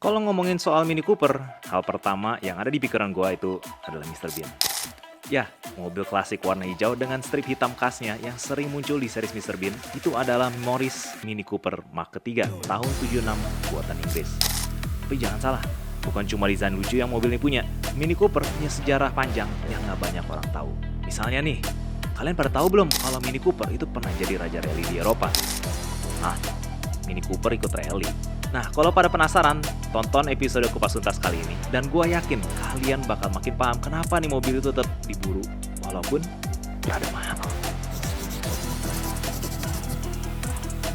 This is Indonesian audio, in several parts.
Kalau ngomongin soal Mini Cooper, hal pertama yang ada di pikiran gua itu adalah Mr. Bean. Ya, mobil klasik warna hijau dengan strip hitam khasnya yang sering muncul di series Mr. Bean itu adalah Morris Mini Cooper Mark III tahun 76 buatan Inggris. Tapi jangan salah, bukan cuma desain lucu yang mobil ini punya. Mini Cooper punya sejarah panjang yang nggak banyak orang tahu. Misalnya nih, kalian pada tahu belum kalau Mini Cooper itu pernah jadi raja rally di Eropa? Nah, Mini Cooper ikut rally. Nah, kalau pada penasaran, tonton episode Kupas Tuntas kali ini. Dan gue yakin kalian bakal makin paham kenapa nih mobil itu tetap diburu, walaupun rada mahal.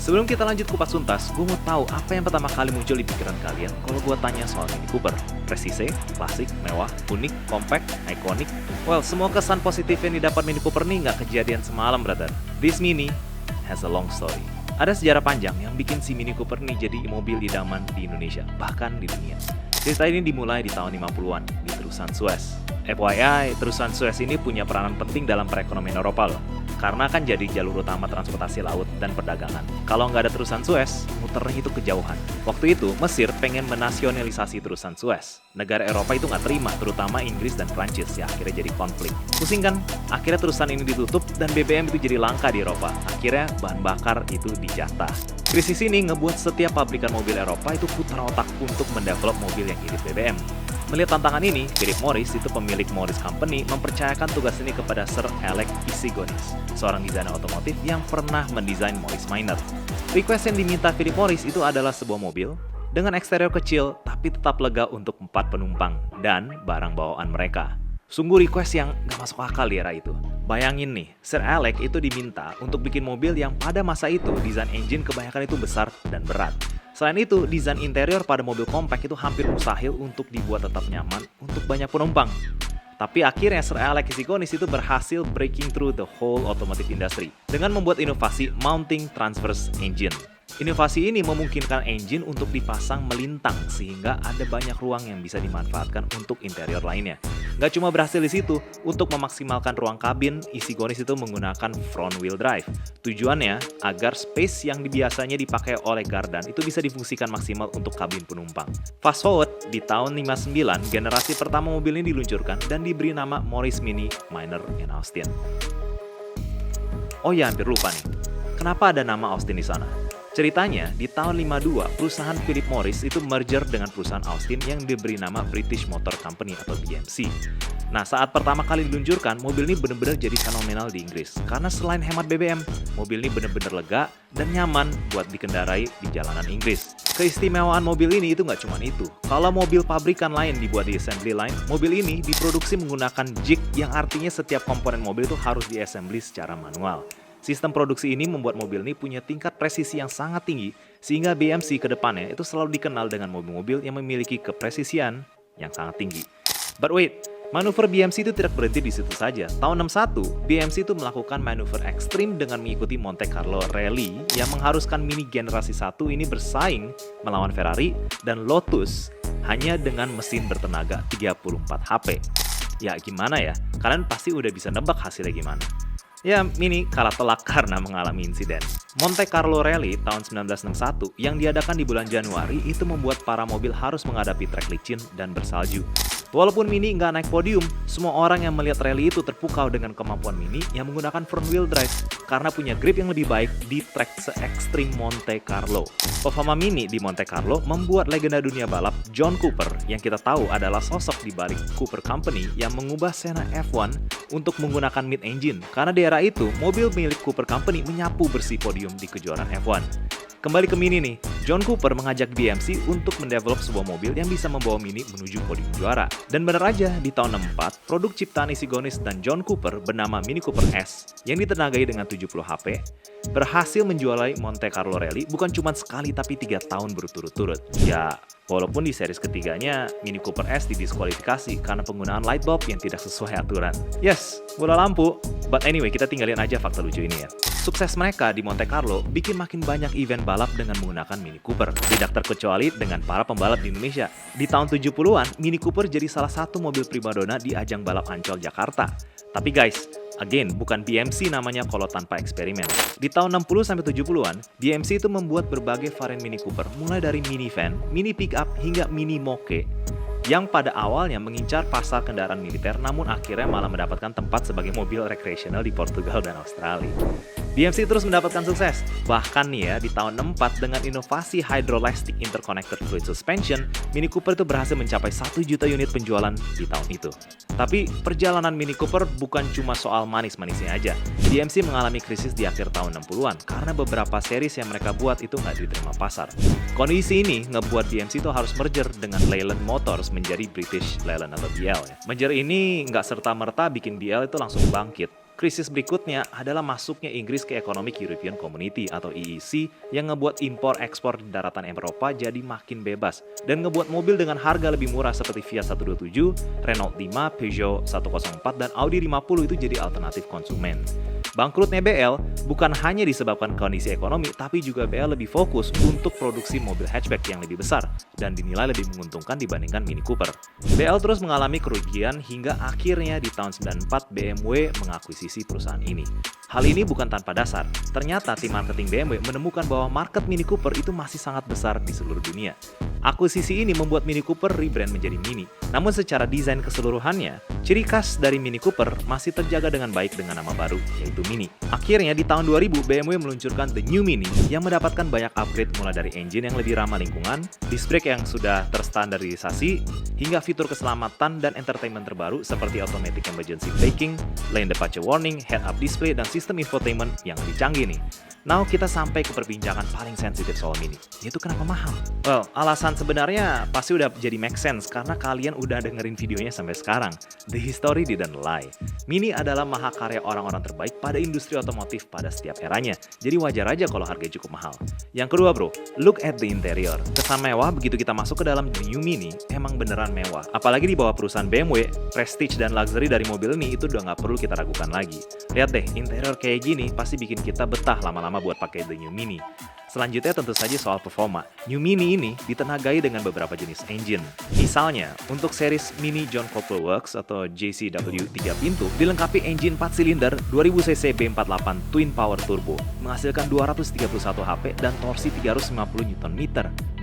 Sebelum kita lanjut Kupas Tuntas, gue mau tahu apa yang pertama kali muncul di pikiran kalian kalau gue tanya soal Mini Cooper. Presise, klasik, mewah, unik, compact, ikonik. Well, semua kesan positif yang didapat Mini Cooper nih nggak kejadian semalam, brother. This Mini has a long story. Ada sejarah panjang yang bikin si Mini Cooper nih jadi mobil idaman di Indonesia, bahkan di dunia. Cerita ini dimulai di tahun 50-an di Terusan Suez. FYI, Terusan Suez ini punya peranan penting dalam perekonomian Eropa loh. Karena kan jadi jalur utama transportasi laut dan perdagangan. Kalau nggak ada Terusan Suez, muternya itu kejauhan. Waktu itu, Mesir pengen menasionalisasi Terusan Suez. Negara Eropa itu nggak terima, terutama Inggris dan Prancis, ya akhirnya jadi konflik. Pusing kan? Akhirnya terusan ini ditutup dan BBM itu jadi langka di Eropa. Akhirnya bahan bakar itu dijatah. Krisis ini ngebuat setiap pabrikan mobil Eropa itu putar otak untuk mendevelop mobil yang irit BBM. Melihat tantangan ini, Philip Morris, itu pemilik Morris Company, mempercayakan tugas ini kepada Sir Alex Issigonis, seorang desainer otomotif yang pernah mendesain Morris Minor. Request yang diminta Philip Morris itu adalah sebuah mobil dengan eksterior kecil tapi tetap lega untuk 4 penumpang dan barang bawaan mereka. Sungguh request yang gak masuk akal di era itu. Bayangin nih, Sir Alex itu diminta untuk bikin mobil yang pada masa itu desain engine kebanyakan itu besar dan berat. Selain itu, desain interior pada mobil compact itu hampir mustahil untuk dibuat tetap nyaman untuk banyak penumpang. Tapi akhirnya Sir Alex Issigonis itu berhasil breaking through the whole automotive industry dengan membuat inovasi mounting transverse engine. Inovasi ini memungkinkan engine untuk dipasang melintang sehingga ada banyak ruang yang bisa dimanfaatkan untuk interior lainnya. Gak cuma berhasil di situ, untuk memaksimalkan ruang kabin, Issigonis itu menggunakan front wheel drive. Tujuannya agar space yang biasanya dipakai oleh Gardan itu bisa difungsikan maksimal untuk kabin penumpang. Fast forward, di tahun 59, generasi pertama mobil ini diluncurkan dan diberi nama Morris Mini Minor in Austin. Oh ya, hampir lupa nih. Kenapa ada nama Austin di sana? Ceritanya, di tahun 52, perusahaan Philip Morris itu merger dengan perusahaan Austin yang diberi nama British Motor Company atau BMC. Nah, saat pertama kali diluncurkan, mobil ini benar-benar jadi fenomenal di Inggris. Karena selain hemat BBM, mobil ini benar-benar lega dan nyaman buat dikendarai di jalanan Inggris. Keistimewaan mobil ini itu nggak cuma itu. Kalau mobil pabrikan lain dibuat di assembly line, mobil ini diproduksi menggunakan jig yang artinya setiap komponen mobil itu harus diassembly secara manual. Sistem produksi ini membuat mobil ini punya tingkat presisi yang sangat tinggi, sehingga BMC ke depannya itu selalu dikenal dengan mobil-mobil yang memiliki kepresisian yang sangat tinggi. But wait, manuver BMC itu tidak berhenti di situ saja. Tahun 61, BMC itu melakukan manuver ekstrim dengan mengikuti Monte Carlo Rally yang mengharuskan Mini generasi 1 ini bersaing melawan Ferrari dan Lotus hanya dengan mesin bertenaga 34 HP. Ya gimana ya, kalian pasti udah bisa nebak hasilnya gimana. Ya, Mini kalah telak karena mengalami insiden. Monte Carlo Rally tahun 1961 yang diadakan di bulan Januari itu membuat para mobil harus menghadapi trek licin dan bersalju. Walaupun Mini nggak naik podium, semua orang yang melihat rally itu terpukau dengan kemampuan Mini yang menggunakan front wheel drive karena punya grip yang lebih baik di trek se-ekstrim Monte Carlo. Performa Mini di Monte Carlo membuat legenda dunia balap John Cooper yang kita tahu adalah sosok di balik Cooper Company yang mengubah skena F1 untuk menggunakan mid-engine karena di era itu mobil milik Cooper Company menyapu bersih podium di kejuaraan F1. Kembali ke Mini nih, John Cooper mengajak BMC untuk mendevelop sebuah mobil yang bisa membawa Mini menuju podium juara. Dan benar aja, di tahun 64, produk ciptaan Issigonis dan John Cooper bernama Mini Cooper S yang ditenagai dengan 70 HP, berhasil menjuarai Monte Carlo Rally bukan cuma sekali tapi 3 tahun berturut-turut. Ya, walaupun di series ketiganya, Mini Cooper S didiskualifikasi karena penggunaan light bulb yang tidak sesuai aturan. Yes, bola lampu. But anyway, kita tinggalin aja fakta lucu ini ya. Sukses mereka di Monte Carlo bikin makin banyak event balap dengan menggunakan Mini Cooper. Tidak terkecuali dengan para pembalap di Indonesia. Di tahun 70-an, Mini Cooper jadi salah satu mobil primadona di ajang balap Ancol Jakarta. Tapi guys, Again, bukan BMC namanya kalau tanpa eksperimen. Di tahun 60-70-an, BMC itu membuat berbagai varian Mini Cooper, mulai dari minivan, mini pickup, hingga mini moke, yang pada awalnya mengincar pasar kendaraan militer, namun akhirnya malah mendapatkan tempat sebagai mobil rekreasional di Portugal dan Australia. BMC terus mendapatkan sukses. Bahkan nih ya, di tahun 64 dengan inovasi Hydrolastic Interconnected Fluid Suspension, Mini Cooper itu berhasil mencapai 1 juta unit penjualan di tahun itu. Tapi perjalanan Mini Cooper bukan cuma soal manis-manisnya aja. BMC mengalami krisis di akhir tahun 60-an karena beberapa series yang mereka buat itu nggak diterima pasar. Kondisi ini ngebuat BMC itu harus merger dengan Leyland Motors menjadi British Leyland atau BL. Merger ini nggak serta-merta bikin BL itu langsung bangkit. Krisis berikutnya adalah masuknya Inggris ke Economic European Community atau EEC yang ngebuat impor-ekspor di daratan Eropa jadi makin bebas dan ngebuat mobil dengan harga lebih murah seperti Fiat 127, Renault 5, Peugeot 104, dan Audi 50 itu jadi alternatif konsumen. Bangkrutnya BL bukan hanya disebabkan kondisi ekonomi, tapi juga BL lebih fokus untuk produksi mobil hatchback yang lebih besar dan dinilai lebih menguntungkan dibandingkan Mini Cooper. BL terus mengalami kerugian hingga akhirnya di tahun 94 BMW mengakuisisi perusahaan ini. Hal ini bukan tanpa dasar. Ternyata tim marketing BMW menemukan bahwa market Mini Cooper itu masih sangat besar di seluruh dunia. Akuisisi ini membuat Mini Cooper rebrand menjadi Mini. Namun secara desain keseluruhannya, ciri khas dari Mini Cooper masih terjaga dengan baik dengan nama baru, yaitu Mini. Akhirnya di tahun 2000, BMW meluncurkan The New Mini yang mendapatkan banyak upgrade mulai dari engine yang lebih ramah lingkungan, disc brake yang sudah terstandarisasi, hingga fitur keselamatan dan entertainment terbaru seperti automatic emergency braking, lane departure warning, head-up display, dan sistem infotainment yang lebih canggih nih. Now kita sampai ke perbincangan paling sensitif soal Mini, yaitu kenapa mahal? Well, alasan sebenarnya pasti udah jadi make sense karena kalian udah dengerin videonya sampai sekarang. The history didn't lie. Mini adalah mahakarya orang-orang terbaik pada industri otomotif pada setiap eranya, jadi wajar aja kalau harganya cukup mahal. Yang kedua bro, look at the interior. Kesan mewah begitu kita masuk ke dalam The New Mini emang beneran mewah. Apalagi di bawah perusahaan BMW, prestige dan luxury dari mobil ini itu udah nggak perlu kita ragukan lagi. Lihat deh, interior kayak gini pasti bikin kita betah lama-lama buat pakai The New Mini. Selanjutnya tentu saja soal performa. New Mini ini ditenagai dengan beberapa jenis engine. Misalnya, untuk series Mini John Cooper Works atau JCW 3 pintu dilengkapi engine 4 silinder 2000cc B48 Twin Power Turbo, menghasilkan 231 HP dan torsi 350 Nm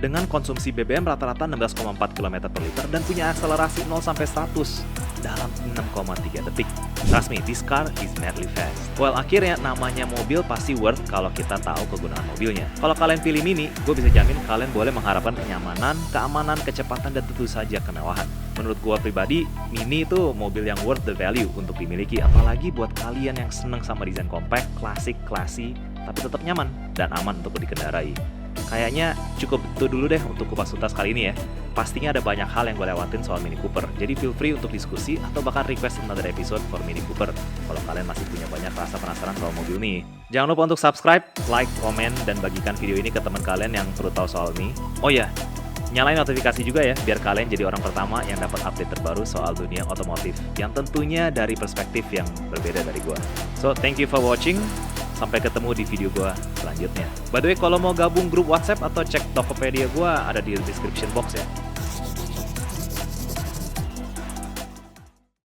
dengan konsumsi BBM rata-rata 16,4 km per liter dan punya akselerasi 0-100 dalam 6,3 detik. Trust me, this car is madly fast. Well, akhirnya namanya mobil pasti worth kalau kita tahu kegunaan mobilnya. Kalau kalian pilih Mini, gue bisa jamin kalian boleh mengharapkan kenyamanan, keamanan, kecepatan, dan tentu saja kemewahan. Menurut gue pribadi, Mini itu mobil yang worth the value untuk dimiliki, apalagi buat kalian yang seneng sama desain compact, klasik, classy, tapi tetap nyaman dan aman untuk dikendarai. Kayaknya cukup itu dulu deh untuk kupas tuntas kali ini ya. Pastinya ada banyak hal yang gue lewatin soal Mini Cooper. Jadi feel free untuk diskusi atau bahkan request another episode for Mini Cooper kalau kalian masih punya banyak rasa penasaran soal mobil nih. Jangan lupa untuk subscribe, like, komen, dan bagikan video ini ke teman kalian yang perlu tahu soal ini. Oh ya, nyalain notifikasi juga ya biar kalian jadi orang pertama yang dapat update terbaru soal dunia otomotif yang tentunya dari perspektif yang berbeda dari gue. So, thank you for watching. Sampai ketemu di video gue selanjutnya. By the way, kalau mau gabung grup WhatsApp atau cek Tokopedia gue ada di description box ya.